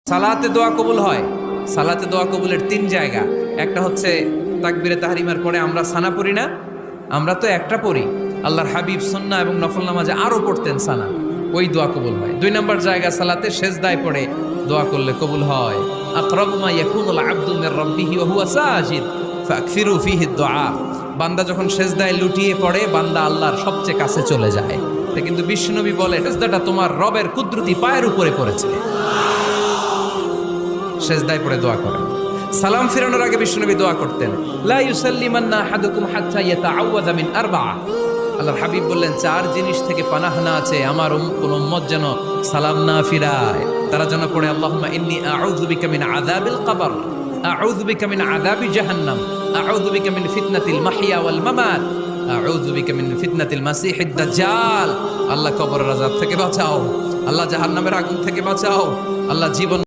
সালাতে দোয়া কবুল হয়। সালাতে দোয়া কবুলের 3 জায়গা। একটা হচ্ছে তাকবীরে তাহরিমার পরে আমরা সানা পড়ি না, আমরা তো একটা পড়ি। আল্লাহর হাবিব সুন্নাহ এবং নফল নামাজে আরো পড়তেন সানা, ওই দোয়া কবুল হয়। 2 নম্বর জায়গা সালাতে সেজদায় পড়ে দোয়া করলে কবুল হয়। আকরাবু মা ইয়াকুনুল আবদু মির রাব্বিহি ওয়া হুয়া সাজিদ ফাকসিরু ফীহি দুআ। বান্দা যখন সেজদায় লুটিয়ে পড়ে, বান্দা আল্লাহর সবচেয়ে কাছে চলে যায়। কিন্তু বিশ্বনবী বলে, সেজদাটা তোমার রবের কুদরতি পায়ের উপরে পড়েছে। সেজদায় পড়ে দোয়া করেন। সালাম ফিরানোর আগে বিশ্বনবী দোয়া করতেন, লা ইউসাল্লিমান্না আহাদুকুম হাত্তা ইয়াতাআওয়াযা মিন আরবা'a। আল্লাহর হাবিব বললেন, 4 জিনিস থেকে পানাহ না আছে আমার কোন উম্মত যেন সালাম না ফিরায়। তারা যেন পড়ে, আল্লাহুম্মা ইন্নী আউযু বিকা মিন আযাবিল কবর, আউযু বিকা মিন আযাবি জাহান্নাম, আউযু বিকা মিন ফিতনাতিল মাহইয়া ওয়াল মামাত, আউযু বিকা মিন ফিতনাতিল মাসিহিদ দাজ্জাল। আল্লাহ কবরের আযাব থেকে বাঁচাও, আল্লাহ জাহান্নামের আগুন থেকে বাঁচাও, আল্লাহ জীবন